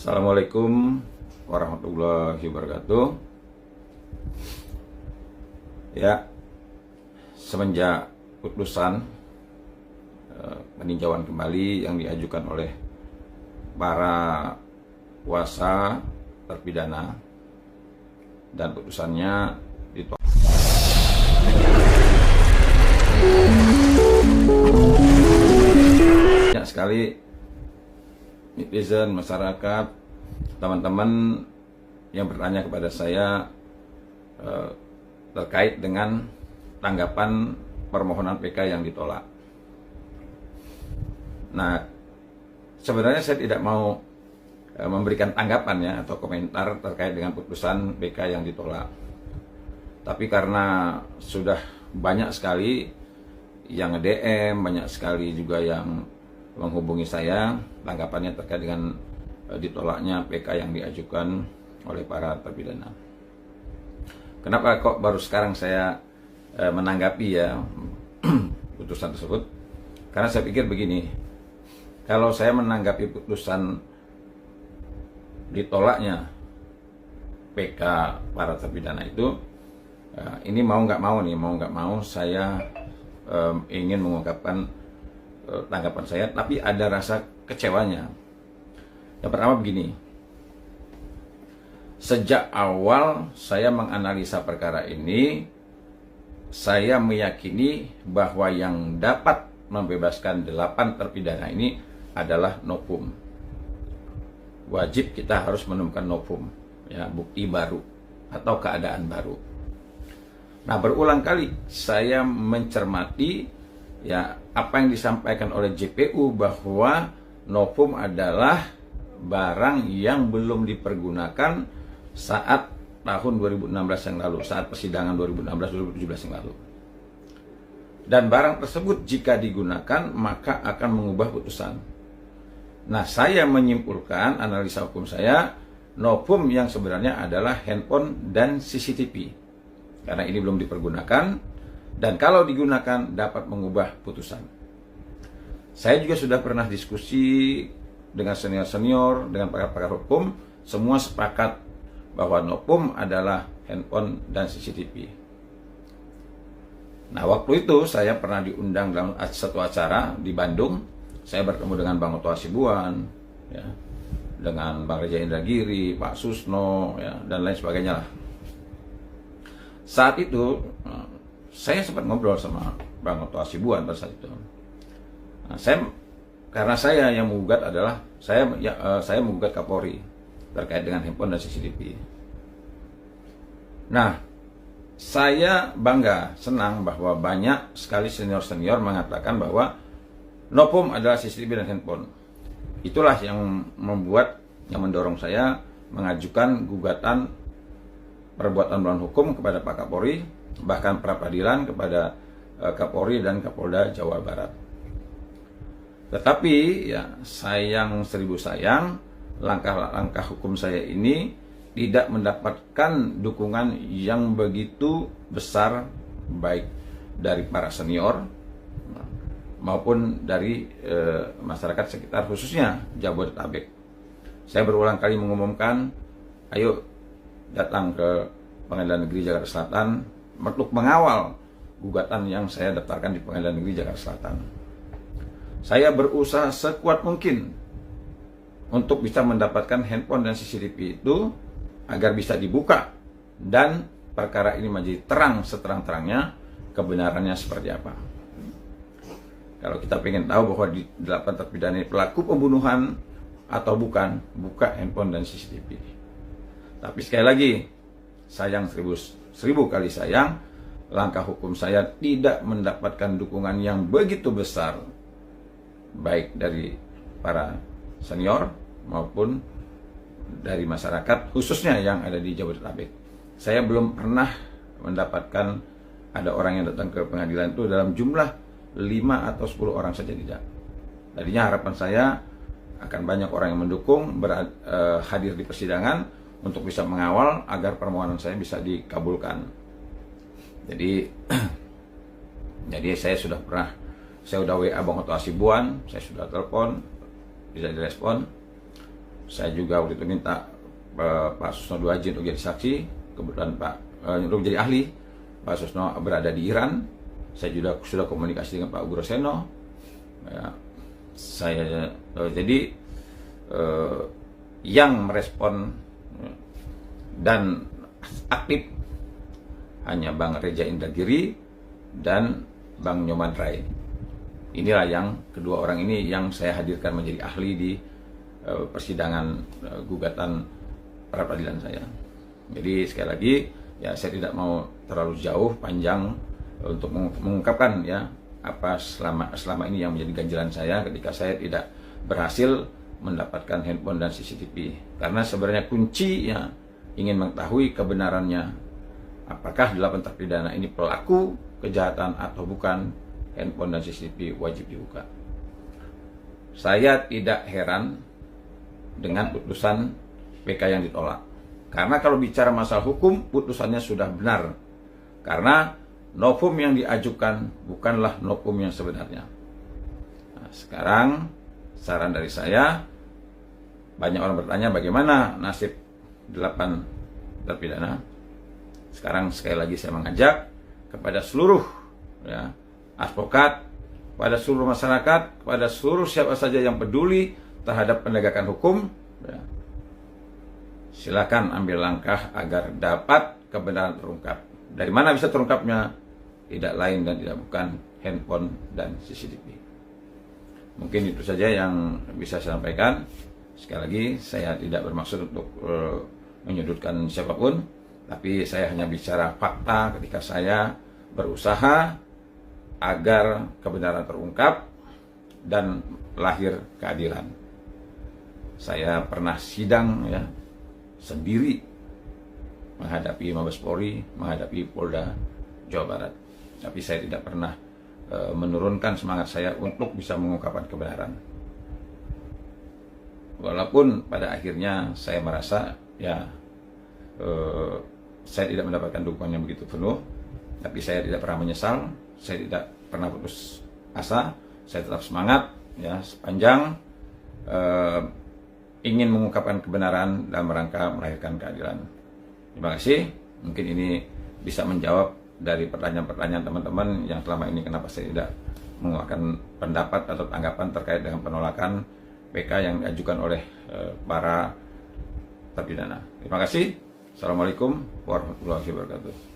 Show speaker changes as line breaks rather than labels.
Assalamualaikum warahmatullahi wabarakatuh. Ya, semenjak putusan peninjauan kembali yang diajukan oleh para kuasa terpidana dan putusannya ditolak. Banyak sekali netizen, masyarakat, teman-teman yang bertanya kepada saya terkait dengan tanggapan permohonan PK yang ditolak. Nah, sebenarnya saya tidak mau memberikan tanggapan ya atau komentar terkait dengan putusan PK yang ditolak. Tapi karena sudah banyak sekali yang nge-DM, banyak sekali juga yang menghubungi saya tanggapannya terkait dengan ditolaknya PK yang diajukan oleh para terpidana. Kenapa kok baru sekarang saya menanggapi ya putusan tersebut? Karena saya pikir begini, kalau saya menanggapi putusan ditolaknya PK para terpidana itu, ini mau nggak mau saya ingin mengungkapkan tanggapan saya, tapi ada rasa kecewanya. Yang pertama begini, sejak awal saya menganalisa perkara ini, saya meyakini bahwa yang dapat membebaskan 8 terpidana ini adalah novum. Wajib kita harus menemukan novum, ya, bukti baru atau keadaan baru. Nah, berulang kali saya mencermati ya apa yang disampaikan oleh JPU bahwa novum adalah barang yang belum dipergunakan saat tahun 2016 yang lalu, saat persidangan 2016-2017 yang lalu. Dan barang tersebut jika digunakan maka akan mengubah putusan. Nah, saya menyimpulkan analisa hukum saya, novum yang sebenarnya adalah handphone dan CCTV. Karena ini belum dipergunakan, dan kalau digunakan dapat mengubah putusan. Saya juga sudah pernah diskusi dengan senior-senior, dengan pakar-pakar hukum, semua sepakat bahwa novum adalah handphone dan CCTV. Nah, waktu itu saya pernah diundang dalam satu acara di Bandung. Saya bertemu dengan Bang Oto Hasibuan, ya, dengan Bang Reza Indragiri, Pak Susno, ya, dan lain sebagainya lah. Saat itu saya sempat ngobrol sama Bang Oto Hasibuan pada saat itu. Nah, karena saya yang menggugat adalah saya menggugat Kapolri terkait dengan handphone dan CCTV. Nah, saya bangga, senang bahwa banyak sekali senior-senior mengatakan bahwa novum adalah CCTV dan handphone. Itulah yang mendorong saya mengajukan gugatan perbuatan melawan hukum kepada Pak Kapolri, bahkan pra-peradilan kepada Kapolri dan Kapolda Jawa Barat. Tetapi ya sayang seribu sayang, langkah-langkah hukum saya ini tidak mendapatkan dukungan yang begitu besar, baik dari para senior maupun dari masyarakat sekitar, khususnya Jabodetabek. Saya berulang kali mengumumkan, ayo datang ke Pengadilan Negeri Jakarta Selatan untuk mengawal gugatan yang saya daftarkan di Pengadilan Negeri Jakarta Selatan. Saya berusaha sekuat mungkin untuk bisa mendapatkan handphone dan CCTV itu agar bisa dibuka dan perkara ini menjadi terang seterang-terangnya kebenarannya seperti apa. Kalau kita ingin tahu bahwa di 8 terpidana ini pelaku pembunuhan atau bukan, buka handphone dan CCTV. Tapi sekali lagi, sayang seribu kali sayang, langkah hukum saya tidak mendapatkan dukungan yang begitu besar, baik dari para senior maupun dari masyarakat, khususnya yang ada di Jabodetabek. Saya belum pernah mendapatkan ada orang yang datang ke pengadilan itu dalam jumlah 5 atau 10 orang saja, tidak. Tadinya harapan saya akan banyak orang yang mendukung hadir di persidangan untuk bisa mengawal agar permohonan saya bisa dikabulkan. Jadi saya sudah WA Bang Oto Hasibuan, saya sudah telepon, bisa direspon. Saya juga waktu itu minta Pak Susno Duaji untuk jadi saksi. Kebetulan untuk jadi ahli. Pak Susno berada di Iran. Saya juga sudah komunikasi dengan Pak Ugroseno. Ya, jadi yang merespon dan aktif hanya Bang Reja Indragiri dan Bang Nyoman Rai. Inilah yang kedua orang ini yang saya hadirkan menjadi ahli di persidangan gugatan pra peradilan saya. Jadi sekali lagi ya, saya tidak mau terlalu jauh panjang untuk mengungkapkan ya apa selama ini yang menjadi ganjalan saya ketika saya tidak berhasil mendapatkan handphone dan CCTV. Karena sebenarnya kuncinya ingin mengetahui kebenarannya, apakah 8 terpidana ini pelaku kejahatan atau bukan. Handphone dan CCTV wajib dibuka. Saya tidak heran dengan putusan PK yang ditolak. Karena kalau bicara masalah hukum, putusannya sudah benar. Karena novum yang diajukan bukanlah novum yang sebenarnya. Nah, sekarang saran dari saya, banyak orang bertanya bagaimana nasib 8 terpidana. Sekarang sekali lagi saya mengajak kepada seluruh ya, advokat, pada seluruh masyarakat, pada seluruh siapa saja yang peduli terhadap penegakan hukum, ya, silakan ambil langkah agar dapat kebenaran terungkap. Dari mana bisa terungkapnya? Tidak lain dan tidak bukan handphone dan CCTV. Mungkin itu saja yang bisa saya sampaikan. Sekali lagi, saya tidak bermaksud untuk menyudutkan siapapun, tapi saya hanya bicara fakta ketika saya berusaha agar kebenaran terungkap dan lahir keadilan. Saya pernah sidang ya sendiri menghadapi Mabes Polri, menghadapi Polda Jawa Barat. Tapi saya tidak pernah menurunkan semangat saya untuk bisa mengungkapkan kebenaran. Walaupun pada akhirnya saya merasa ya saya tidak mendapatkan dukungan yang begitu penuh, tapi saya tidak pernah menyesal, saya tidak pernah putus asa, saya tetap semangat ya sepanjang ingin mengungkapkan kebenaran dalam rangka melahirkan keadilan. Terima kasih. Mungkin ini bisa menjawab dari pertanyaan-pertanyaan teman-teman yang selama ini kenapa saya tidak mengeluarkan pendapat atau tanggapan terkait dengan penolakan PK yang diajukan oleh para terpidana. Terima kasih. Assalamualaikum warahmatullahi wabarakatuh.